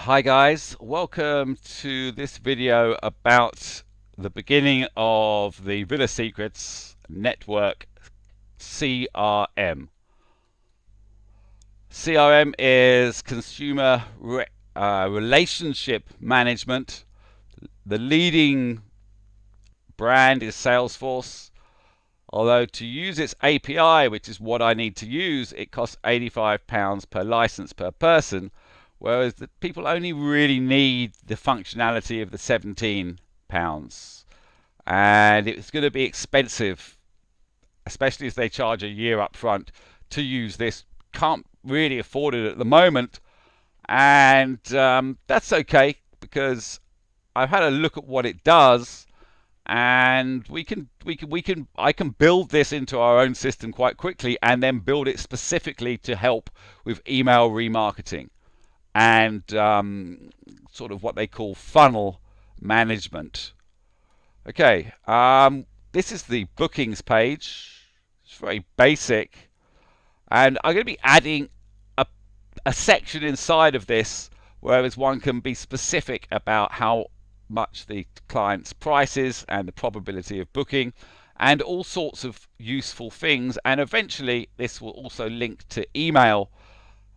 Hi guys, welcome to this video about the beginning of the Villa Secrets network CRM. CRM is consumer relationship management. The leading brand is Salesforce, although to use its API, which is what I need to use, it costs £85 per license per person. Whereas the people only really need the functionality of the £17, and it's going to be expensive, especially as they charge a year up front to use this. Can't really afford it at the moment, and that's okay because I've had a look at what it does, and I can build this into our own system quite quickly, and then build it specifically to help with email remarketing and sort of what they call funnel management. Okay, this is the bookings page. It's very basic, and I'm going to be adding a section inside of this, whereas one can be specific about how much the client's price is and the probability of booking and all sorts of useful things. And eventually this will also link to email.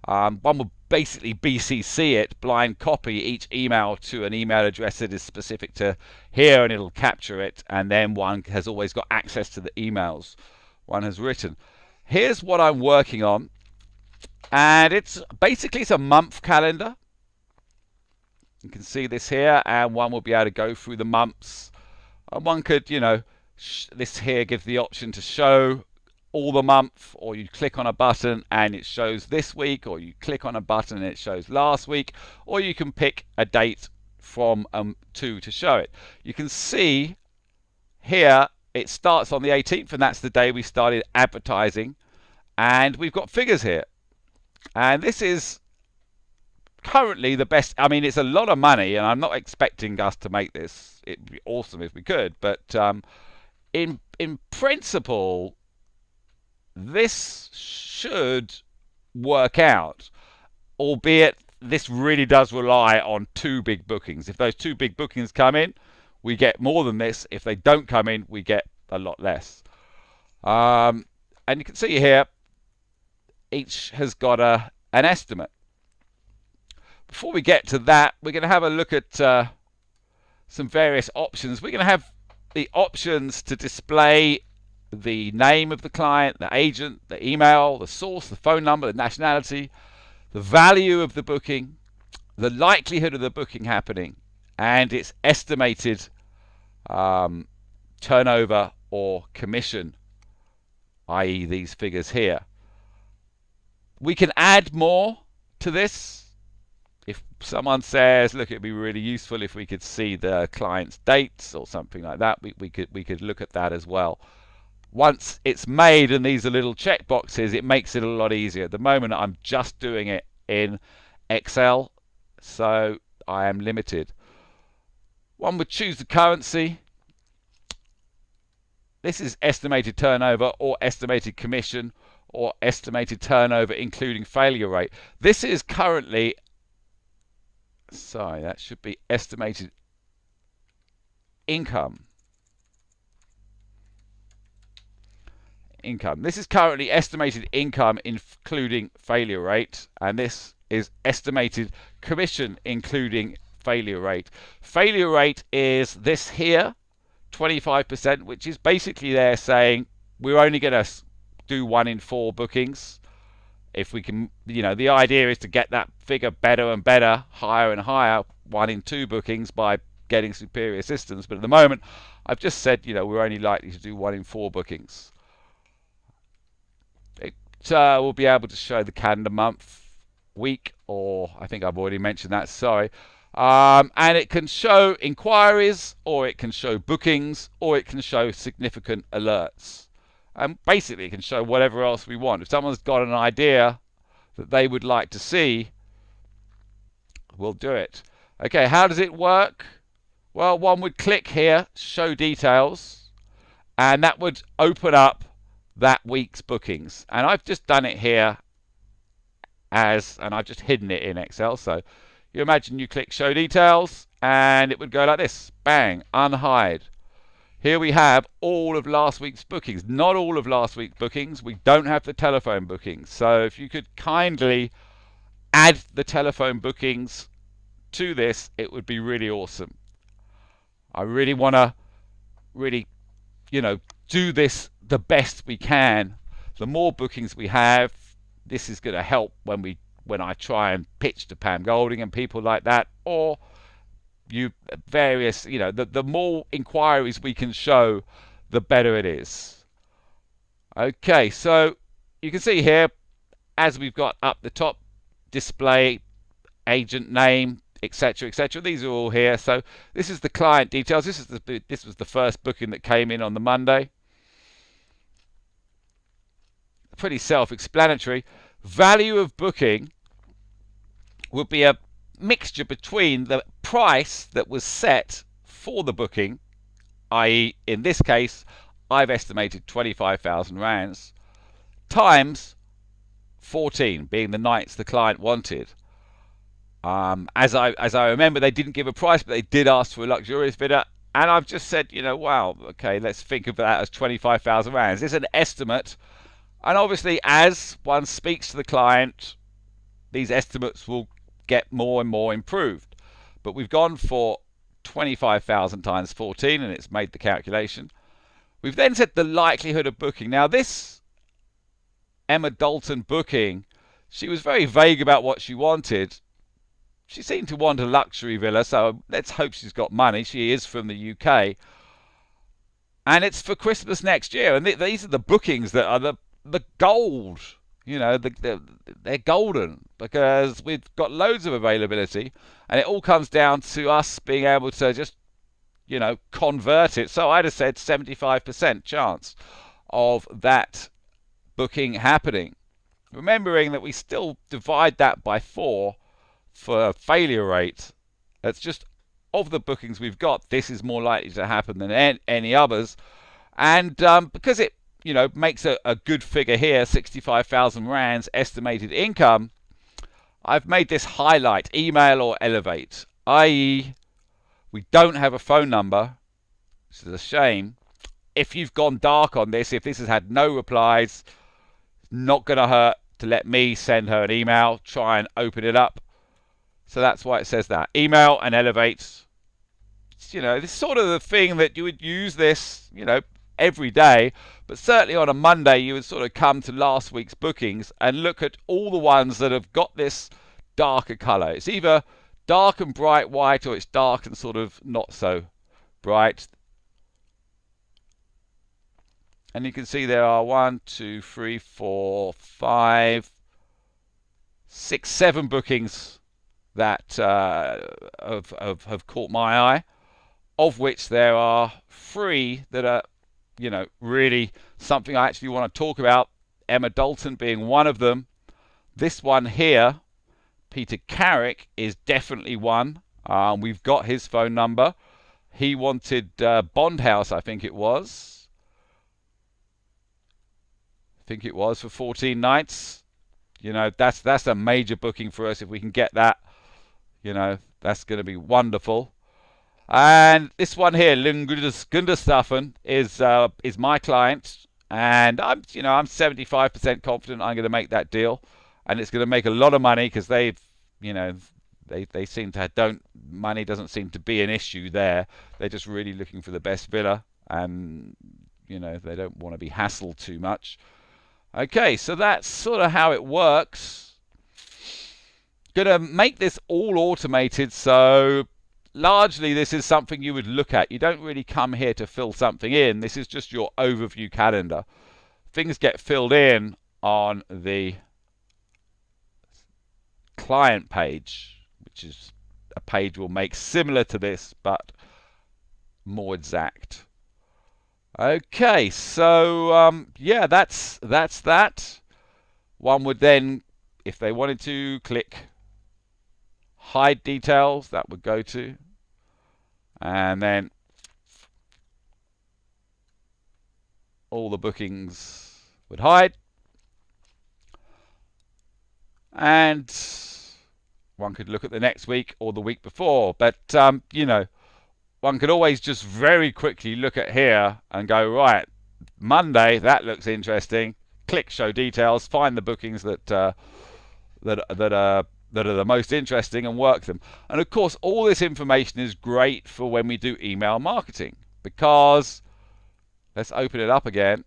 One will basically BCC it, blind copy each email to an email address that is specific to here, and it'll capture it, and then one has always got access to the emails one has written. Here's what I'm working on, and it's a month calendar. You can see this here, and one will be able to go through the months, and one could, this here gives the option to show all the month, or you click on a button and it shows this week, or you click on a button and it shows last week, or you can pick a date from to show it. You can see here it starts on the 18th, and that's the day we started advertising, and we've got figures here, and this is currently the best. I mean, it's a lot of money, and I'm not expecting us to make this. It'd be awesome if we could, but in principle this should work out, albeit this really does rely on two big bookings. If those two big bookings come in, we get more than this. If they don't come in, we get a lot less. And you can see here each has got an estimate. Before we get to that, we're going to have a look at some various options. We're going to have the options to display the name of the client, the agent, the email, the source, the phone number, the nationality, the value of the booking, the likelihood of the booking happening, and its estimated turnover or commission, i.e. these figures here. We can add more to this. If someone says, look, it'd be really useful if we could see the client's dates or something like that, we could look at that as well. Once it's made and these are little check boxes, it makes it a lot easier. At the moment I'm just doing it in Excel, so I am limited. One would choose the currency. This is estimated turnover or estimated commission or estimated turnover including failure rate. This is currently, sorry, that should be estimated income. This is currently estimated income including failure rate, and this is estimated commission including failure rate. Failure rate is this here, 25%, which is basically they're saying we're only going to do 1 in 4 bookings. If we can, the idea is to get that figure better and better, higher and higher, 1 in 2 bookings by getting superior systems. But at the moment, I've just said, we're only likely to do 1 in 4 bookings. We'll be able to show the calendar month, week, or I think I've already mentioned that, sorry. And it can show inquiries, or it can show bookings, or it can show significant alerts. And basically it can show whatever else we want. If someone's got an idea that they would like to see, we'll do it. Okay, how does it work? Well, one would click here, show details, and that would open up that week's bookings. And I've just done it here and I've just hidden it in Excel, so You imagine you click show details and it would go like this. Bang, unhide. Here we have all of last week's bookings. Not all of last week's bookings. We don't have the telephone bookings. So if you could kindly add the telephone bookings to this, it would be really awesome. I really want to do this the best we can. The more bookings we have, this is going to help when I try and pitch to Pam Golding and people like that, or the more inquiries we can show, the better it is. Okay, so you can see here, as we've got up the top, display, agent name, etc., etc. These are all here. So this is the client details. This was the first booking that came in on the Monday. Pretty self-explanatory. Value of booking would be a mixture between the price that was set for the booking, i.e. in this case I've estimated 25,000 rands, times 14, being the nights the client wanted. As I remember, they didn't give a price, but they did ask for a luxurious villa, and I've just said, wow, okay, let's think of that as 25,000 rands. It's an estimate, and obviously as one speaks to the client, these estimates will get more and more improved. But we've gone for 25,000 times 14, and it's made the calculation. We've then said the likelihood of booking. Now this Emma Dalton booking, she was very vague about what she wanted. She seemed to want a luxury villa, so let's hope she's got money. She is from the UK, and it's for Christmas next year. And these are the bookings that are the gold. They're golden because we've got loads of availability, and it all comes down to us being able to just convert it. So I'd have said 75% chance of that booking happening, remembering that we still divide that by 4 for failure rate. That's just of the bookings we've got, this is more likely to happen than any others. And because it makes a good figure here, 65,000 rands estimated income, I've made this highlight, email or elevate, i.e. we don't have a phone number, which is a shame. If you've gone dark on this, if this has had no replies, it's not going to hurt to let me send her an email, try and open it up. So that's why it says that. Email and elevate. This is sort of the thing that you would use this, every day, but certainly on a Monday you would sort of come to last week's bookings and look at all the ones that have got this darker color. It's either dark and bright white, or it's dark and sort of not so bright. And you can see there are 1, 2, 3, 4, 5, 6, 7 bookings that have caught my eye, of which there are 3 that are really something I actually want to talk about. Emma Dalton being one of them. This one here, Peter Carrick, is definitely one. We've got his phone number. He wanted Bond House, I think it was. For 14 nights. That's a major booking for us. If we can get that, that's going to be wonderful. And this one here, Gunderstaffen, is my client, and I'm 75% confident I'm going to make that deal, and it's going to make a lot of money because they seem to money doesn't seem to be an issue there. They're just really looking for the best villa, and they don't want to be hassled too much. Okay, so that's sort of how it works. Gonna make this all automated, so largely this is something you would look at. You don't really come here to fill something in. This is just your overview calendar. Things get filled in on the client page, which is a page we'll make similar to this but more exact. Okay, so yeah, that's that. One would then, if they wanted to, click hide details. That would go to, and then all the bookings would hide. And One could look at the next week or the week before, but one could always just very quickly look at here and go, right, Monday, that looks interesting. Click show details, find the bookings that are the most interesting and work them. And of course, all this information is great for when we do email marketing, because let's open it up again.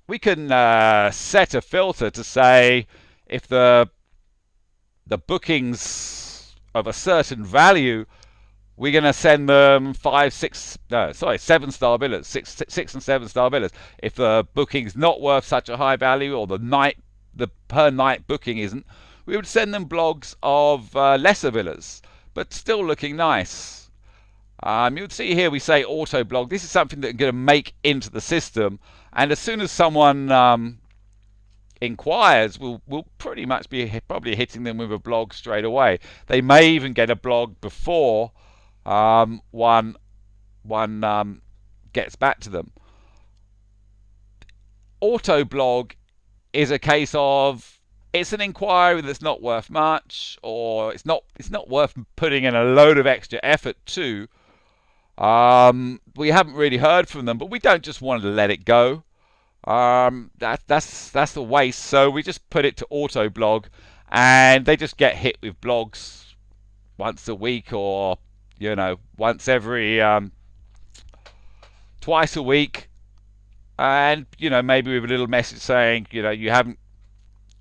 We can set a filter to say if the bookings of a certain value, we're going to send them 7-star billers, six and 7-star billers. If the booking's not worth such a high value, or the per night booking isn't, we would send them blogs of lesser villas, but still looking nice. You'd see here we say auto blog. This is something that we're going to make into the system, and as soon as someone inquires, we'll pretty much be probably hitting them with a blog straight away. They may even get a blog before one gets back to them. Auto blog is a case of it's an inquiry that's not worth much, or it's not worth putting in a load of extra effort to. We haven't really heard from them, but we don't just want to let it go. That's the waste. So we just put it to auto blog, and they just get hit with blogs once a week, or once every twice a week, and maybe with a little message saying you haven't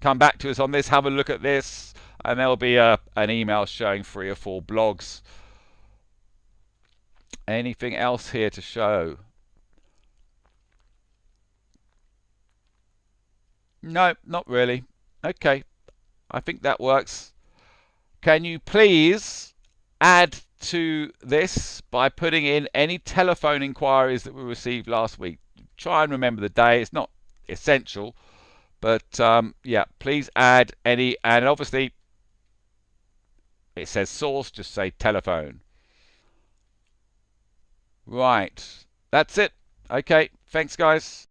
come back to us on this, have a look at this, and there'll be an email showing 3 or 4 blogs. Anything else here to show? No, not really. Okay, I think that works. Can you please add to this by putting in any telephone inquiries that we received last week? Try and remember the day. It's not essential, but yeah, please add any. And obviously, it says source, just say telephone. Right, that's it. Okay, thanks, guys.